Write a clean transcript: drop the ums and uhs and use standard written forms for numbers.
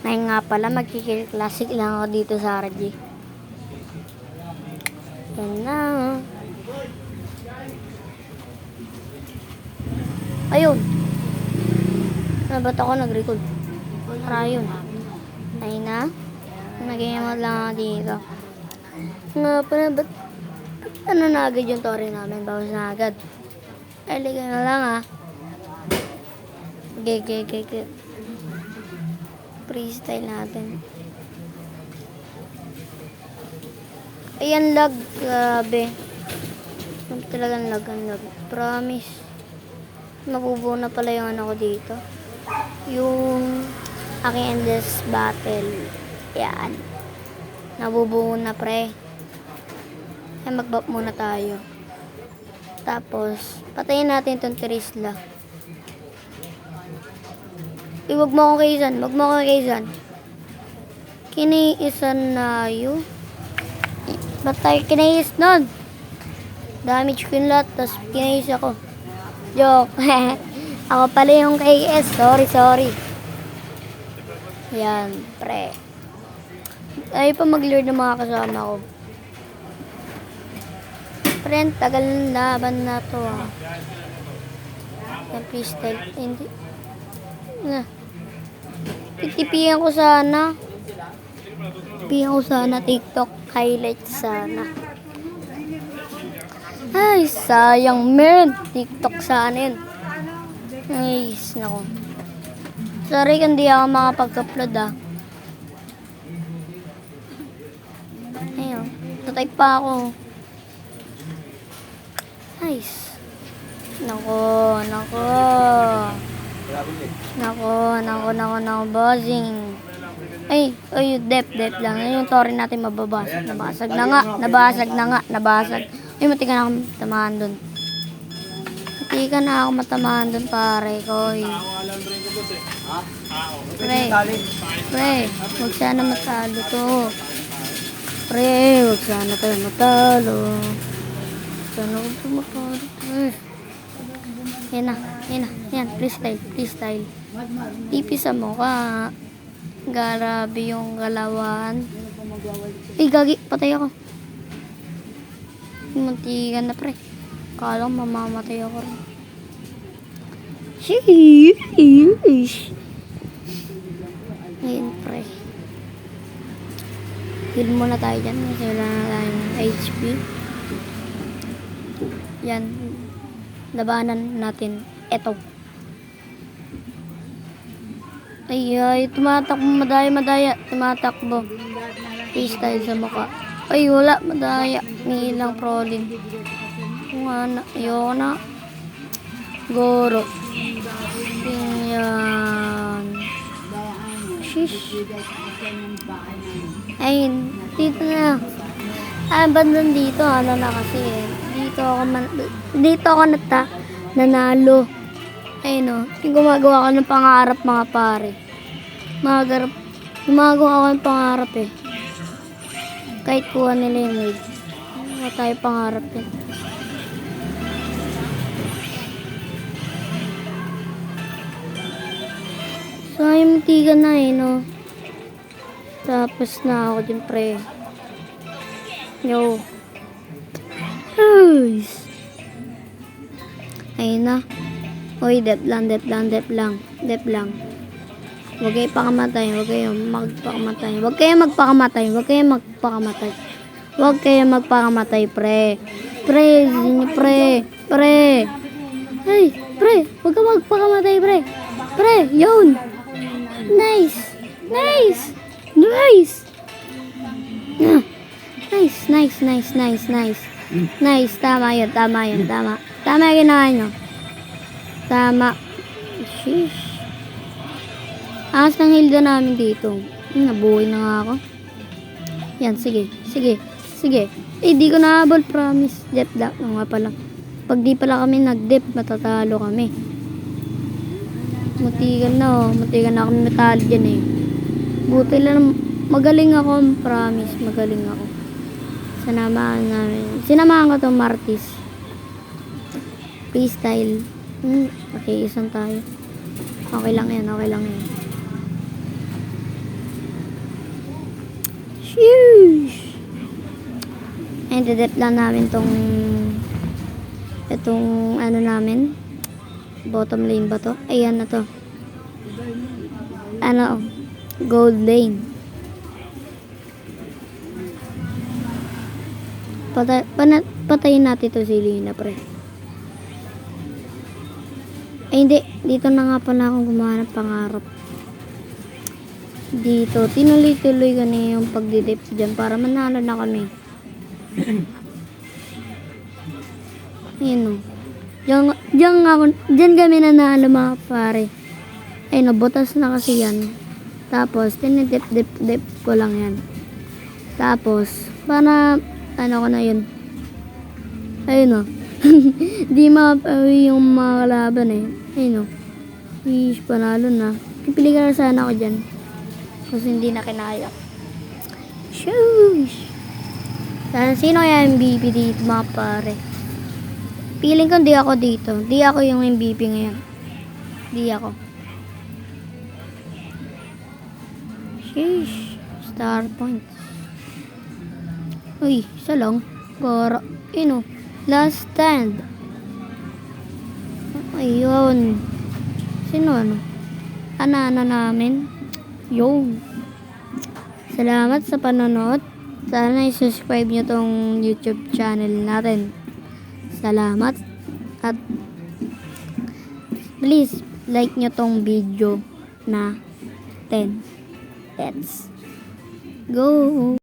Ngayon nga pala, magkikil classic lang ako dito sa RG. Yan na. Ayun. Ba't ako nag-record? Para yun. Ayun na. Nag-iamot lang ako dito. Nga pala, ba't ano na agad yung story namin? Bawas na agad. Liga na lang ha. Okay. Freestyle natin. Ayan, lag. Grabe. Talagang lag. Promise. Mabubuo na pala yung ano ko dito. Yung aking endless battle. Yan. Nabubuo na, pre. Ay, mag-bop muna tayo. Tapos, patayin natin itong Trisla. Huwag mo akong kaysan. Kiniisan na yun. Ba't tayo kiniis nun? Damage ko yung lahat, tapos kiniis ako. Joke. Ako pala yung KS. Sorry. Yan, pre. Ayaw pa mag-lure ng mga kasama ko. Pre, tagal ng laban na to ah. Yan, freestyle. Hindi. Titipihan ko sana. TikTok highlights sana. Ay, sayang men. TikTok sana yun. Nice, nako. Sorry kung di ako makapag-upload ah. Ayun, tatype pa ako. Nice. Nako, bossing. Ay, dep lang. Yung story natin mababasag. Nabasag na nga. Ay, mati ka na ako matamahan dun. Pare ko. Pre, huwag sana matalo to. Huwag sana tayo matalo. Yan, freestyle. Tipis sa mukha. Grabe yung galawan. Ay, gagi, patay ako. Muntikan na, pre. Kala ko mamamatay ako rin. Sheesh. Ngayon, pre. Heal muna tayo dyan. Kasi wala na tayong HP. Yan. Labanan natin. Eto. Ay, tumatakbo. Madaya. Tumatakbo. Freestyle sa mukha. Ay, wala. Madaya. May ilang prolin. Ayoko na. Goro. Yan. Shish. Ay, dito na. Bandang dito. Ano na kasi eh. Dito ako nanalo. Ayun o. Gumagawa ko ng pangarap mga pare. Gumagawa ko ng pangarap eh. Kahit kuha nila yung lead. Wala tayo pangarap eh. So, yung tiga na eh, no? Tapos na ako din, pre. Yo. Ayun na. Uy, dep lang. Huwag kayo pakamatay. Huwag kayo magpakamatay, pre. Ay, pre. Huwag ka magpakamatay, pre. Pre, yun. Nice. Nice. Tama yun. Tama yung ginawa nyo. Tama. Sheesh. Angas ng hilda namin dito. Nabuhay na nga ako. Yan, sige. Di ko nahabol, promise. Dep lang nga pala. Pag di pala kami nag-dep, matatalo kami. Mutigan na kami matalo dyan eh. Buti lang, magaling ako, promise, magaling ako. Sinamahan ko itong Martis. Freestyle. Okay, isang tayo. Okay lang yan. Ayun, didip lang namin itong ano namin. Bottom lane ba to? Ayan na to. Ano? Gold lane. Patayin natin to si Lina, pre. Ay, hindi. Dito na nga pala akong gumawa ng pangarap. Dito. Tinuloy-tuloy ko na yung pagdidip dyan para manalo na kami. Ayun o. Diyan kami nanalo mga pare. Ayun o, butas na kasi yan. Tapos, tinidip-dip-dip ko lang yan. Tapos, para, ano ko na yun. Ayun o. Di mapawi yung mga kalaban eh. Ayun o. Ish, panalo na. Pipili ka na sana ako dyan. Kasi hindi na kinaya. Shush! Sino kaya MVP dito mga pare? Feeling ko di ako dito. Di ako yung MVP ngayon. Di ako. Sheesh. Star points. Uy, isa lang. Gara. Yun o. Last stand. Ayun. Sino ano? Ana namin. Yung. Salamat sa panonood. Sana i-subscribe nyo tong YouTube channel natin. Salamat. At please like nyo tong video na 10. Let's go.